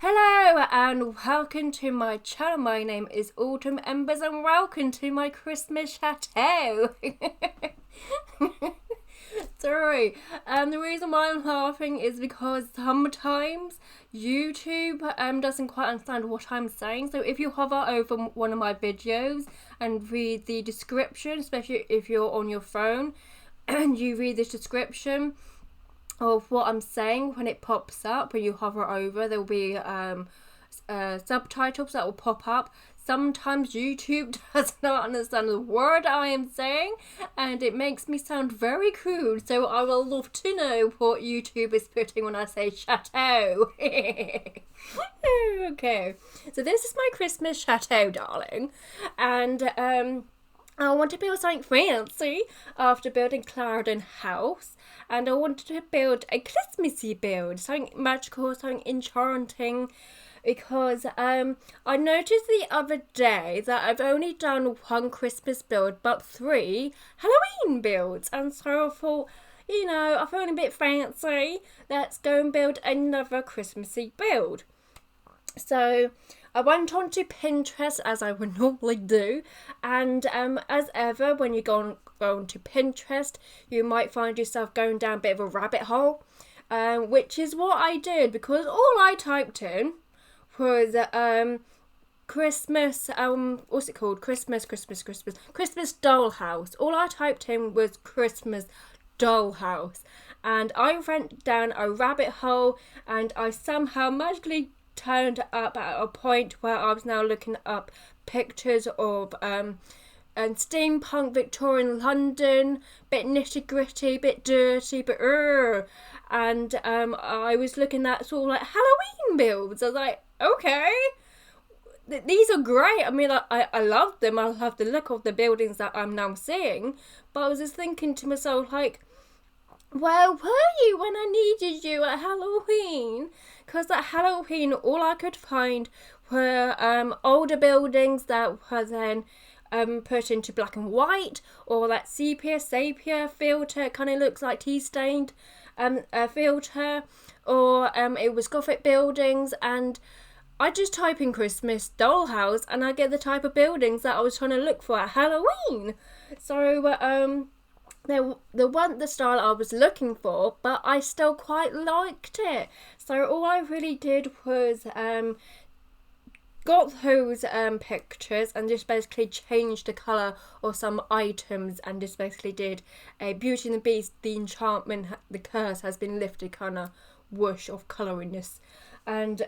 Hello and welcome to my channel. My name is Autumn Embers and welcome to my Christmas chateau. Sorry, the reason why I'm laughing is because sometimes YouTube doesn't quite understand what I'm saying. So if you hover over one of my videos and read the description, especially if you're on your phone and you read this description of what I'm saying, when it pops up, when you hover over, there will be subtitles that will pop up. Sometimes YouTube does not understand the word I am saying, and it makes me sound very crude. So I will love to know what YouTube is putting when I say chateau. Okay, so this is my Christmas chateau, darling, and I want to build something fancy after building Clarendon House, and I wanted to build a Christmassy build, something magical, something enchanting, because I noticed the other day that I've only done one Christmas build but 3 Halloween builds, and so I thought, I feel a bit fancy, let's go and build another Christmassy build. So I went on to Pinterest as I would normally do, and as ever, when you go on to Pinterest, you might find yourself going down a bit of a rabbit hole, which is what I did, because all I typed in was Christmas, what's it called? Christmas dollhouse. All I typed in was Christmas dollhouse, and I went down a rabbit hole, and I somehow magically turned up at a point where I was now looking up pictures of and steampunk Victorian London, bit nitty gritty, bit dirty, but and I was looking at sort of like Halloween builds. I was like, okay, these are great. I mean, I love them. I love the look of the buildings that I'm now seeing, but I was just thinking to myself, like, where were you when I needed you at Halloween? Because at Halloween, all I could find were older buildings that were then put into black and white, or that sepia filter, kind of looks like tea stained filter, or it was Gothic buildings, and I just type in Christmas dollhouse and I get the type of buildings that I was trying to look for at Halloween. So there weren't the style I was looking for, but I still quite liked it. So all I really did was got those pictures and just basically changed the colour of some items, and just basically did a Beauty and the Beast, the enchantment, the curse has been lifted kind of whoosh of colouriness. And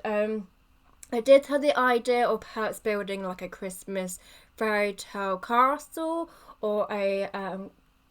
I did have the idea of perhaps building like a Christmas fairy tale castle or a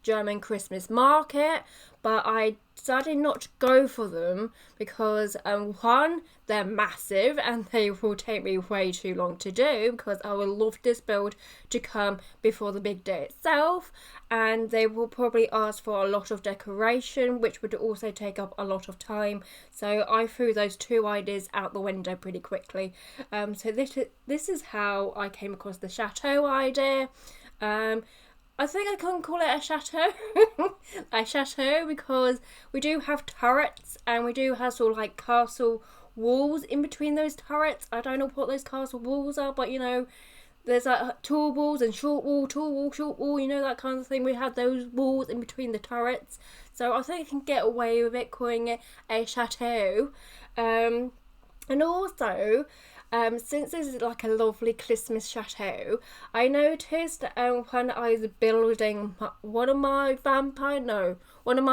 German Christmas market, but I decided not to go for them because one, they're massive and they will take me way too long to do, because I would love this build to come before the big day itself, and they will probably ask for a lot of decoration, which would also take up a lot of time. So I threw those 2 ideas out the window pretty quickly. So this is how I came across the chateau idea. I think I can call it a chateau. A chateau, because we do have turrets and we do have sort of like castle walls in between those turrets. I don't know what those castle walls are, but there's like tall walls and short wall, tall wall, short wall, that kind of thing. We have those walls in between the turrets. So I think I can get away with it calling it a chateau. And also, since this is like a lovely Christmas chateau, I noticed when I was building one of my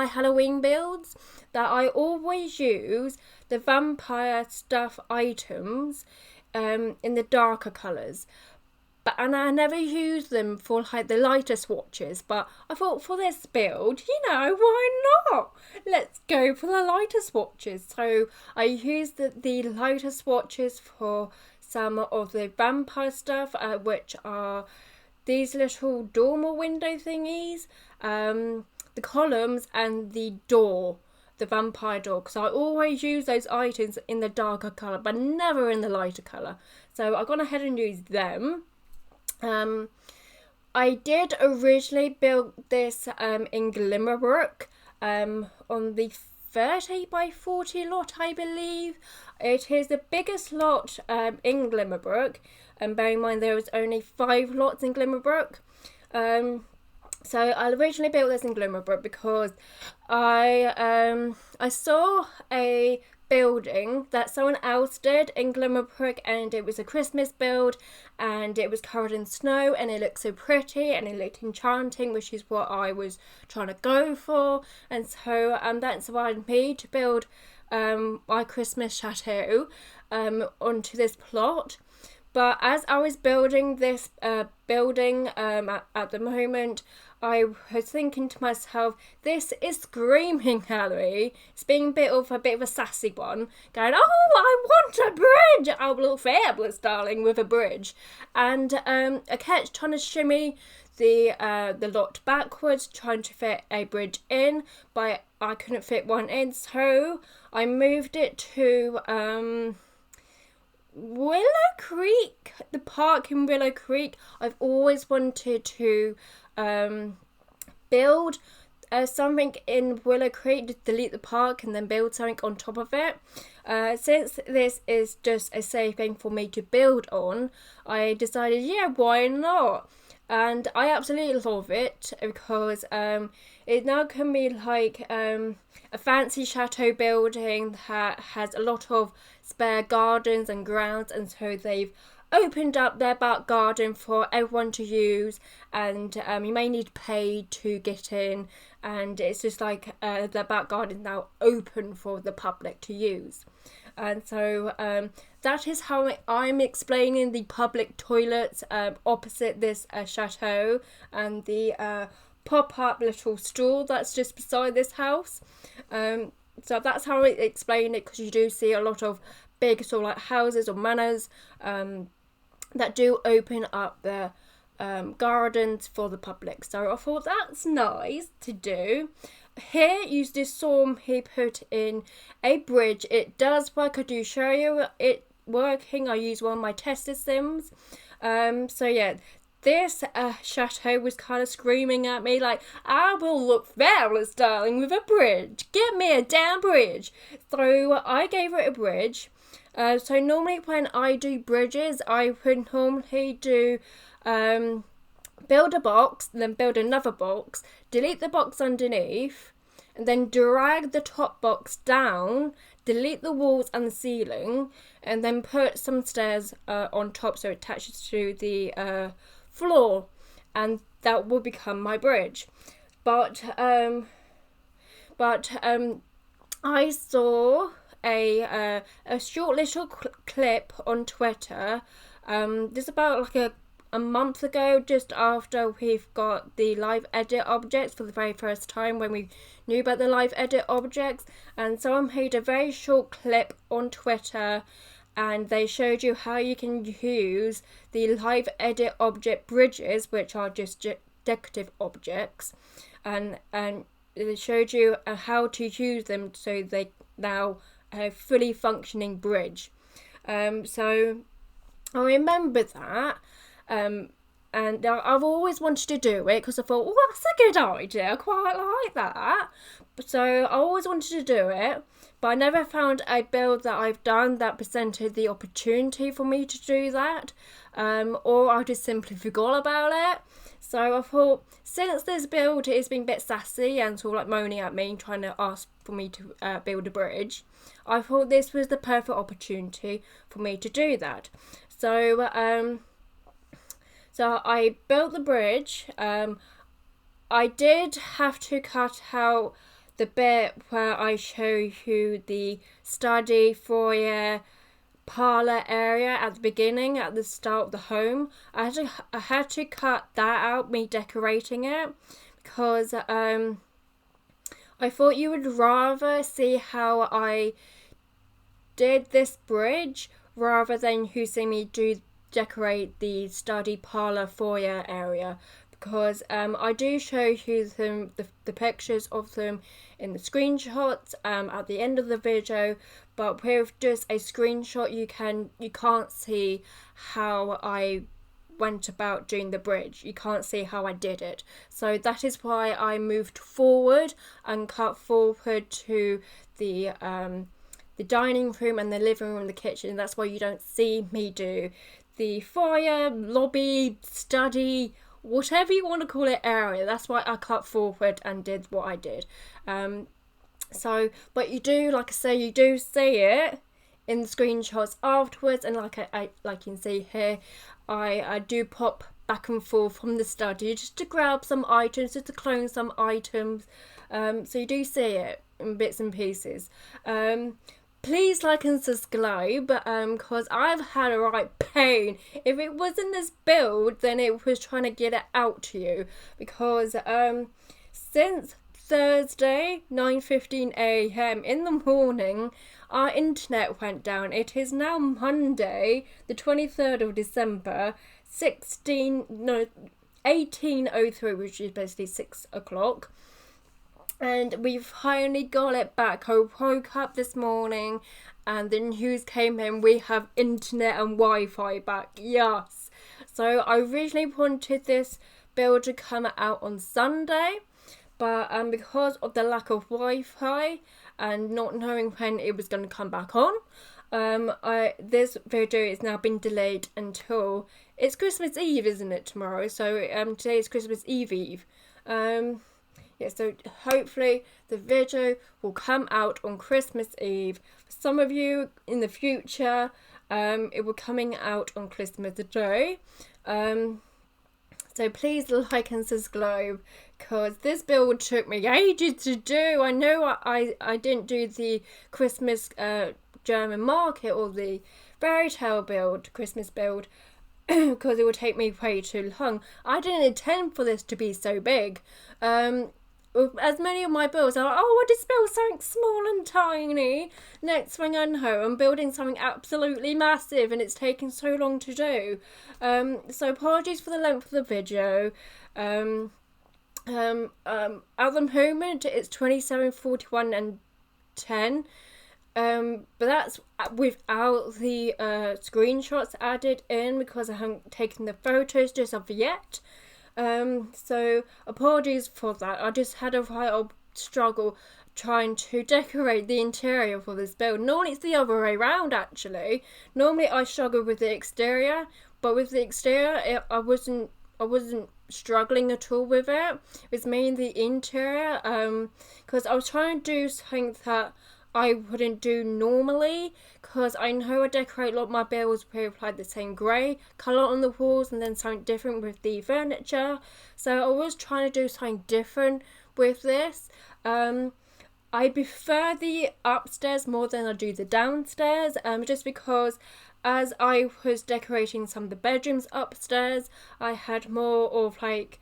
Halloween builds, that I always use the vampire stuff items in the darker colours. And I never use them for like the lighter swatches, but I thought for this build, why not? Let's go for the lighter swatches. So I used the lighter swatches for some of the vampire stuff, which are these little dormer window thingies, the columns and the door, the vampire door, because I always use those items in the darker colour but never in the lighter colour. So I've gone ahead and used them. I did originally build this in Glimmerbrook on the 30 by 40 lot, I believe. It is the biggest lot in Glimmerbrook, and bear in mind there was only 5 lots in Glimmerbrook. So I originally built this in Glimmerbrook because I saw a building that someone else did in Glimmerbrook, and it was a Christmas build, and it was covered in snow, and it looked so pretty and it looked enchanting, which is what I was trying to go for. And so that inspired me to build my Christmas chateau onto this plot. But as I was building this building at the moment, I was thinking to myself, this is screaming gallery. It's being a bit of a sassy one, going, oh, I want a bridge. I will look fabulous, darling, with a bridge. And I kept trying to shimmy the lot backwards, trying to fit a bridge in, but I couldn't fit one in, so I moved it to Willow Creek, the park in Willow Creek. I've always wanted to build something in Willow Creek, to delete the park and then build something on top of it. Since this is just a safe thing for me to build on, I decided, yeah, why not? And I absolutely love it because it now can be like a fancy chateau building that has a lot of spare gardens and grounds, and so they've opened up their back garden for everyone to use, and you may need to pay to get in, and it's just like the back garden is now open for the public to use. And so that is how I'm explaining the public toilets opposite this chateau, and the pop-up little store that's just beside this house. So that's how I explain it, because you do see a lot of big sort of like houses or manors that do open up their gardens for the public. So I thought that's nice to do. Here you just saw me put in a bridge. It does work. I do show you it working. I use one of my tester sims. So yeah, this chateau was kind of screaming at me like, I will look fabulous, darling, with a bridge. Give me a damn bridge. So I gave it a bridge. So normally when I do bridges, I would normally do build a box, then build another box, delete the box underneath, and then drag the top box down, delete the walls and the ceiling, and then put some stairs on top so it attaches to the floor, and that will become my bridge. But I saw a short little clip on Twitter. This about like a month ago, just after we've got the live edit objects for the very first time, when we knew about the live edit objects. And someone made a very short clip on Twitter, and they showed you how you can use the live edit object bridges, which are just decorative objects, and it showed you how to use them so they now a fully functioning bridge. So I remember that, and I've always wanted to do it because I thought, oh, that's a good idea, I quite like that. So I always wanted to do it, but I never found a build that I've done that presented the opportunity for me to do that, or I just simply forgot about it. So I thought, since this build is being a bit sassy and sort of like moaning at me and trying to ask for me to build a bridge, I thought this was the perfect opportunity for me to do that. So I built the bridge. I did have to cut out the bit where I show you the study foyer parlour area at the beginning, at the start of the home. I had to cut that out, me decorating it, because I thought you would rather see how I did this bridge rather than you see me decorate the study parlour foyer area, because I do show you the pictures of them in the screenshots at the end of the video, but with just a screenshot you can't see how I went about doing the bridge. You can't see how I did it. So that is why I moved forward and cut forward to the dining room and the living room, the kitchen. That's why you don't see me do the foyer, lobby, study, whatever you want to call it, area. That's why I cut forward and did what I did. But you do, like I say, you do see it in the screenshots afterwards, and like you can see here, I do pop back and forth from the study just to grab some items, just to clone some items. So you do see it in bits and pieces. Please like and subscribe, because I've had a right pain. If it wasn't this build, then it was trying to get it out to you, because since Thursday 9:15 a.m. in the morning, our internet went down. It is now Monday the 23rd of December 18:03, which is basically 6 o'clock. And we finally got it back. I woke up this morning and the news came in. We have internet and Wi-Fi back. Yes. So I originally wanted this build to come out on Sunday. But because of the lack of Wi-Fi and not knowing when it was going to come back on, this video has now been delayed until... It's Christmas Eve, isn't it, tomorrow? So today is Christmas Eve. Yeah, so hopefully the video will come out on Christmas Eve. For some of you in the future, it will coming out on Christmas Day. So please like and subscribe, because this build took me ages to do. I know I didn't do the Christmas German market or the fairy tale build, Christmas build, because it would take me way too long. I didn't intend for this to be so big. As many of my builds are, I just build something small and tiny. Next thing I know, I'm building something absolutely massive, and it's taking so long to do. So apologies for the length of the video. At the moment, it's 27:41 and 10. But that's without the screenshots added in, because I haven't taken the photos just of yet. So apologies for that. I just had a right old struggle trying to decorate the interior for this build. Normally it's the other way around, actually. Normally I struggle with the exterior, but with the exterior I wasn't struggling at all with it. It was mainly the interior, because I was trying to do something that I wouldn't do normally, because I know I decorate a lot of my builds with like the same grey colour on the walls and then something different with the furniture. So I was trying to do something different with this. I prefer the upstairs more than I do the downstairs, just because as I was decorating some of the bedrooms upstairs, I had more of like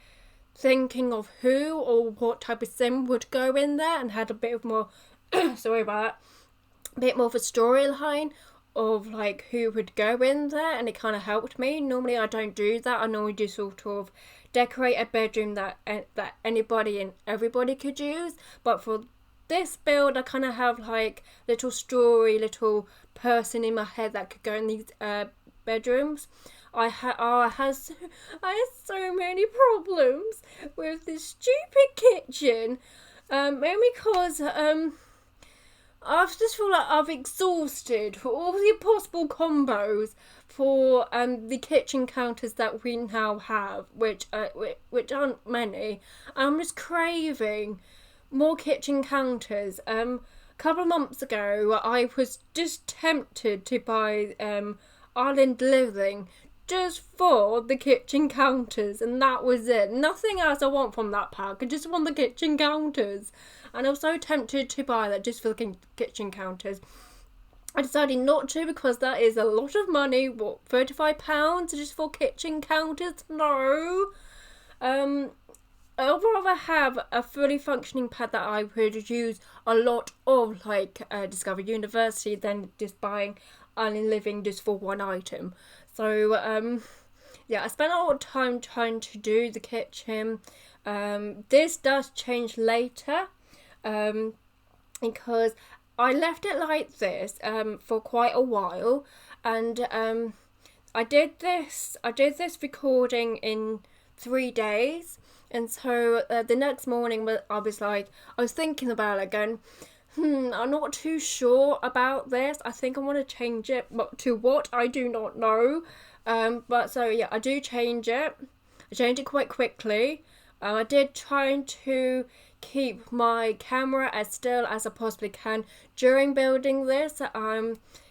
thinking of who or what type of sim would go in there, and had a bit of more sorry about that, a bit more of a storyline of like who would go in there, and it kind of helped me. Normally I don't do that. I normally do sort of decorate a bedroom that anybody and everybody could use, but for this build I kind of have like little story, little person in my head that could go in these bedrooms. I had so many problems with this stupid kitchen, mainly because I just feel like I've exhausted for all the possible combos for the kitchen counters that we now have, which aren't many. I'm just craving more kitchen counters. A couple of months ago, I was just tempted to buy Island Living just for the kitchen counters, and that was it. Nothing else I want from that pack. I just want the kitchen counters. And I was so tempted to buy that just for the kitchen counters. I decided not to, because that is a lot of money. What, £35 just for kitchen counters? No. I'd rather have a fully functioning pad that I would use a lot of, like Discover University, than just buying Island Living just for one item. So yeah, I spent a lot of time trying to do the kitchen. This does change later, because I left it like this for quite a while, and I did this recording in 3 days, and so the next morning I was thinking about it, going, I'm not too sure about this. I think I want to change it, but to what, I do not know. But so yeah, I do change it. I changed it quite quickly. I did try to keep my camera as still as I possibly can during building this.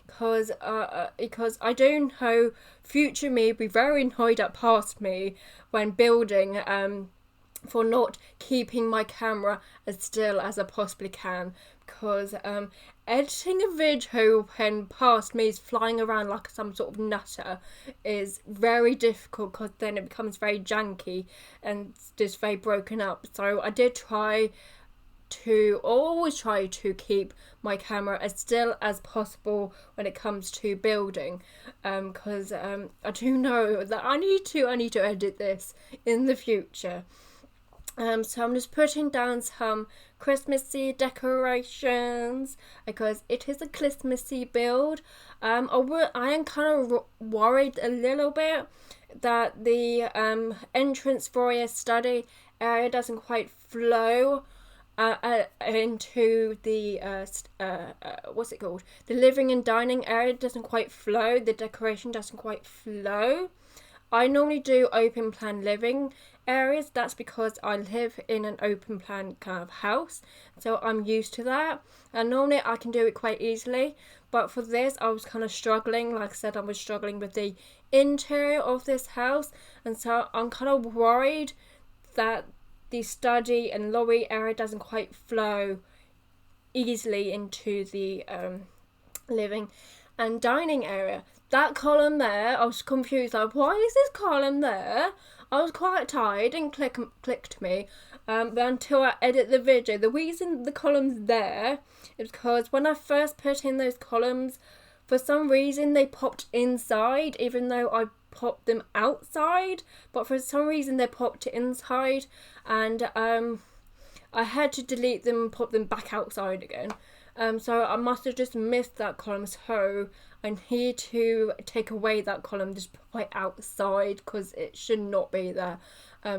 Because I do know future me will be very annoyed at past me when building. For not keeping my camera as still as I possibly can, because editing a video when past me is flying around like some sort of nutter is very difficult, because then it becomes very janky and just very broken up. So I did always try to keep my camera as still as possible when it comes to building, because I do know that I need to edit this in the future. So I'm just putting down some Christmassy decorations because it is a Christmassy build. I am kind of worried a little bit that the entrance foyer study area doesn't quite flow into the what's it called? The living and dining area doesn't quite flow. The decoration doesn't quite flow. I normally do open plan living areas. That's because I live in an open plan kind of house, so I'm used to that, and normally I can do it quite easily. But for this, I was kind of struggling. Like I said, I was struggling with the interior of this house, and so I'm kind of worried that the study and lobby area doesn't quite flow easily into the living and dining area. That column there, I was confused, like, why is this column there? I was quite tired, it didn't click to me, but until I edit the video. The reason the column's there is because when I first put in those columns, for some reason they popped inside, even though I popped them outside, but for some reason they popped inside, and I had to delete them and pop them back outside again. So I must have just missed that column, so I need to take away that column, just put it outside, because it should not be there.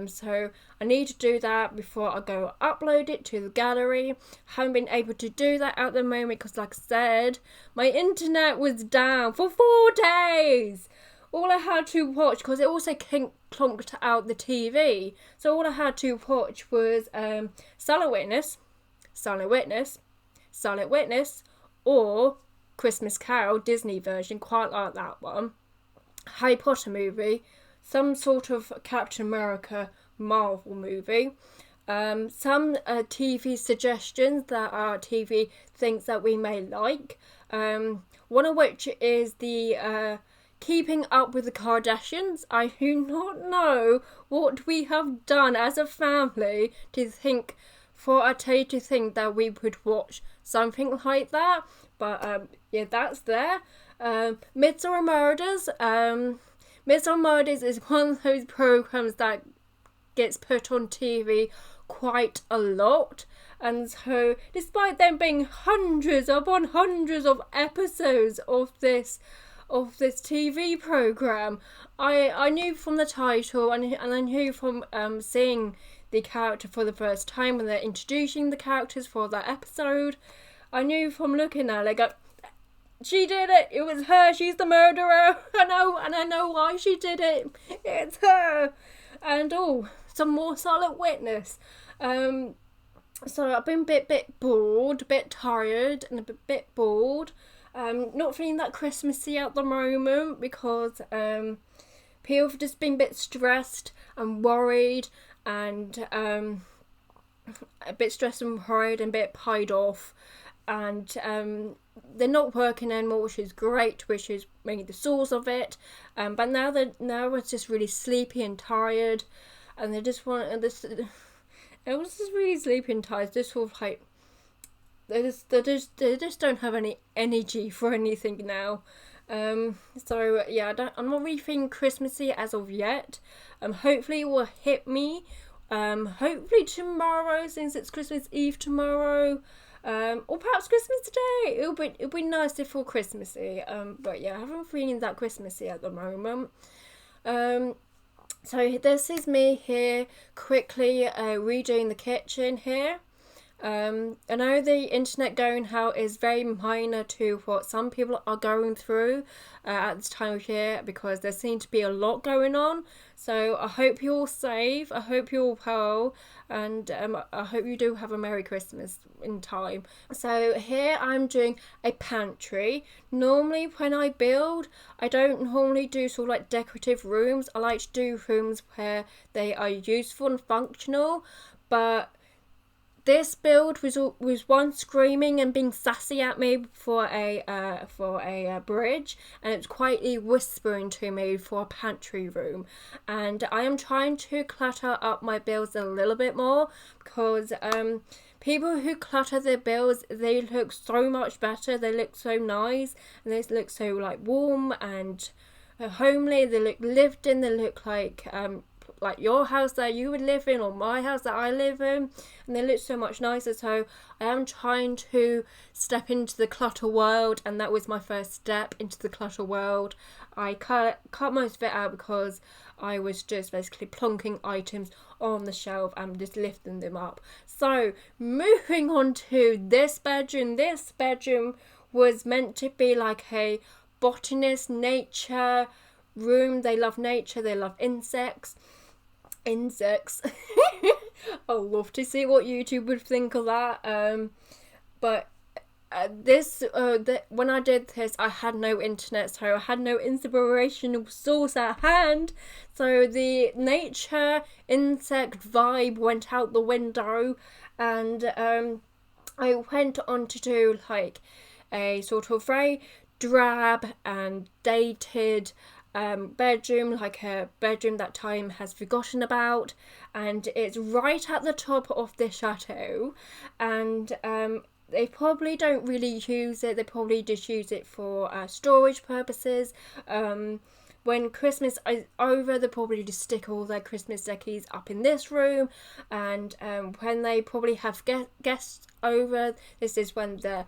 So I need to do that before I go upload it to the gallery. Haven't been able to do that at the moment because, like I said, my internet was down for 4 days. All I had to watch, because it also clonked out the TV, so all I had to watch was Silent Witness, or Christmas Carol, Disney version, quite like that one, Harry Potter movie, some sort of Captain America Marvel movie, some TV suggestions that are TV things that we may like, one of which is the Keeping Up with the Kardashians. I do not know what we have done as a family to think that we would watch something like that, but yeah, that's there. Midsummer Murders. Midsummer Murders is one of those programs that gets put on TV quite a lot, and so despite them being hundreds upon hundreds of episodes of this TV program, I knew from the title, and I knew from seeing the character for the first time when they're introducing the characters for that episode. I knew from looking at it, like, she did it. It was her. She's the murderer. I know, and I know why she did it. It's her. And some more Silent Witness. So I've been a bit bored, a bit tired, and a bit bored. Not feeling that Christmassy at the moment because people have just been a bit stressed and worried, and a bit stressed and worried and a bit pied off, and they're not working anymore, which is great, which is mainly the source of it. But now it's just really sleepy and tired, and they just want this. It was just really sleepy and tired. Just sort of like they just don't have any energy for anything now. So yeah, I'm not really feeling Christmassy as of yet. Hopefully it will hit me. Hopefully tomorrow, since it's Christmas Eve tomorrow. Or perhaps Christmas today. It'll be nice if for Christmassy. But yeah, I haven't feeling that Christmassy at the moment. So this is me here quickly redoing the kitchen here. I know the internet going out is very minor to what some people are going through at this time of year, because there seems to be a lot going on. So I hope you're all safe, I hope you're all well, and I hope you do have a Merry Christmas in time. So here I'm doing a pantry. Normally when I build, I don't normally do sort of like decorative rooms. I like to do rooms where they are useful and functional, but this build was one screaming and being sassy at me for a bridge, and it was quietly whispering to me for a pantry room. And I am trying to clutter up my builds a little bit more, because people who clutter their builds, they look so much better. They look so nice, and they look so like warm and homely. They look lived in. They look like your house that you would live in, or my house that I live in, and they look so much nicer. So I am trying to step into the clutter world, and that was my first step into the clutter world. I cut most of it out because I was just basically plonking items on the shelf and just lifting them up. So moving on to this bedroom. This bedroom was meant to be like a botanist, nature room. They love nature, they love insects. I'd love to see what YouTube would think of that. But when I did this, I had no internet, so I had no inspirational source at hand. So the nature insect vibe went out the window, and I went on to do like a sort of very drab and dated bedroom, like a bedroom that time has forgotten about, and it's right at the top of the chateau, and they probably don't really use it. They probably just use it for storage purposes. When Christmas is over, they probably just stick all their Christmas deckies up in this room, and when they probably have guests over, this is when the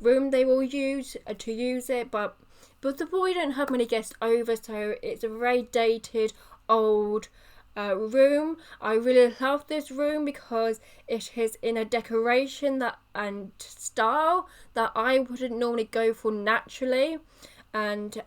room they will use to use it. But the boy don't have many guests over, so it's a very dated, old room. I really love this room because it is in a decoration and style that I wouldn't normally go for naturally, and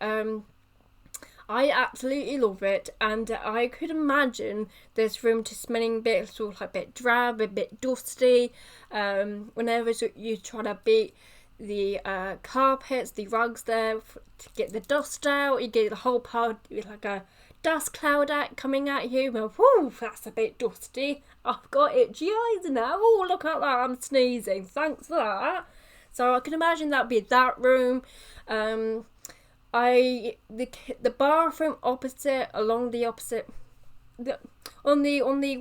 I absolutely love it. And I could imagine this room to smelling a bit sort of like a bit drab, a bit dusty. Whenever you try to beat the carpets, the rugs there to get the dust out, you get the whole part like a dust cloud coming at you. Well, whoo, that's a bit dusty. I've got itchy eyes now. Oh, look at that, I'm sneezing. Thanks for that. So I can imagine that'd be that room. The bathroom opposite, along the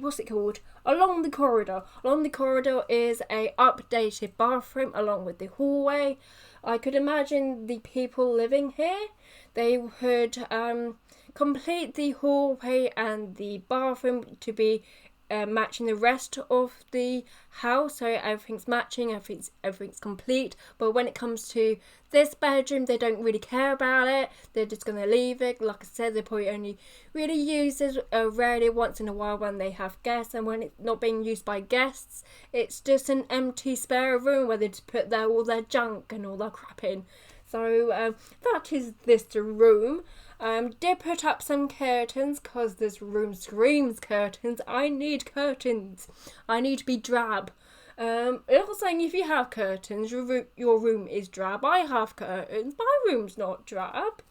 what's it called? Along the corridor. Along the corridor is a updated bathroom along with the hallway. I could imagine the people living here, they would complete the hallway and the bathroom to be matching the rest of the house, so everything's matching, everything's complete. But when it comes to this bedroom, they don't really care about it. They're just going to leave it. Like I said, they probably only really use it rarely once in a while when they have guests, and when it's not being used by guests, it's just an empty spare room where they just put all their junk and all their crap in. So that is this room. Did put up some curtains because this room screams curtains. I need curtains. I need to be drab. It's not saying if you have curtains, your room is drab. I have curtains. My room's not drab.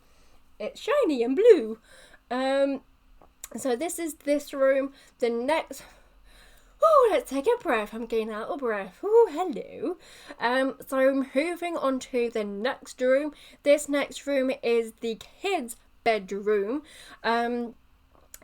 It's shiny and blue. So this is this room. The next... Oh, let's take a breath. I'm getting out of breath. Oh, hello. So moving on to the next room. This next room is the kids' bedroom.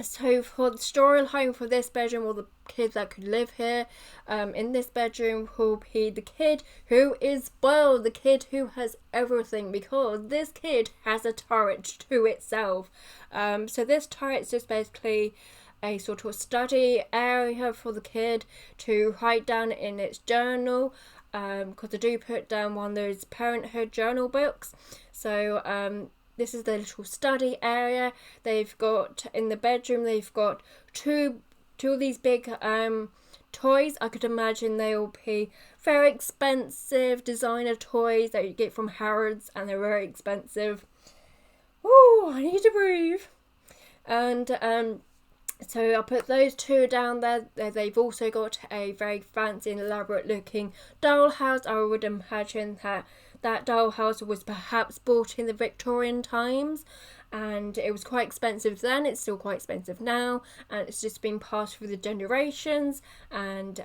So for the storyline for this bedroom, or the kids that could live here in this bedroom, will be the kid who is spoiled, the kid who has everything, because this kid has a turret to itself. So this turret is just basically a sort of study area for the kid to write down in its journal because I do put down one of those parenthood journal books. So this is the little study area. They've got in the bedroom, they've got two of these big toys. I could imagine they'll be very expensive designer toys that you get from Harrods, and they're very expensive. Oh, I need to breathe. And so I put those two down there. They've also got a very fancy and elaborate looking dollhouse. I would imagine that dollhouse was perhaps bought in the Victorian times, and it was quite expensive then. It's still quite expensive now, and it's just been passed through the generations. And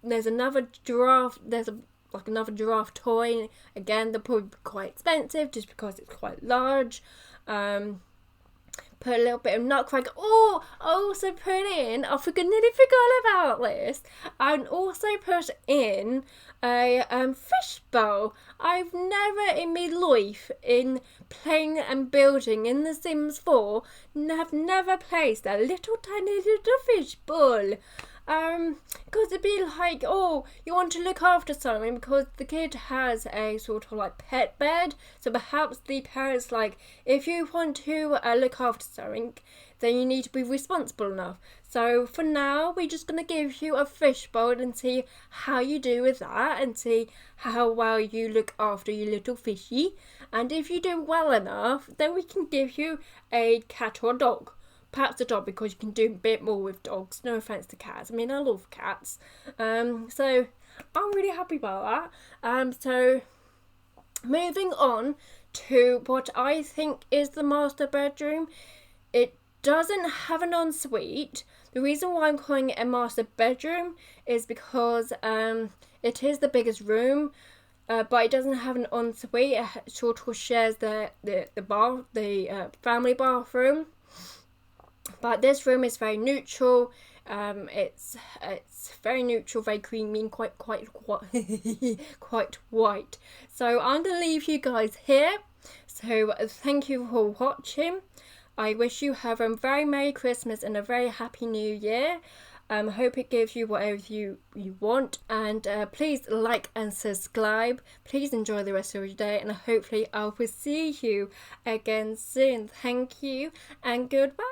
there's another giraffe. Another giraffe toy. Again, they're probably quite expensive just because it's quite large. Put a little bit of nutcracker. Oh, I also put in, nearly forgot about this. I also put in a fish bowl. I've never in my life, in playing and building in The Sims 4, have never placed a little tiny little fish bowl. Because it'd be like, oh, you want to look after something because the kid has a sort of like pet bed. So perhaps the parents like, if you want to look after something, then you need to be responsible enough. So for now, we're just going to give you a fish bowl and see how you do with that, and see how well you look after your little fishy. And if you do well enough, then we can give you a cat or a dog. Perhaps a dog, because you can do a bit more with dogs. No offense to cats. I mean, I love cats. So I'm really happy about that. So moving on to what I think is the master bedroom. It doesn't have an ensuite. The reason why I'm calling it a master bedroom is because it is the biggest room, but it doesn't have an ensuite. It sort of shares the family bathroom. But this room is very neutral. It's very neutral, very creamy, and quite quite white. So I'm gonna leave you guys here. So thank you for watching. I wish you have a very Merry Christmas and a very Happy New Year. Hope it gives you whatever you want, and please like and subscribe. Please enjoy the rest of your day, and hopefully I will see you again soon. Thank you and goodbye.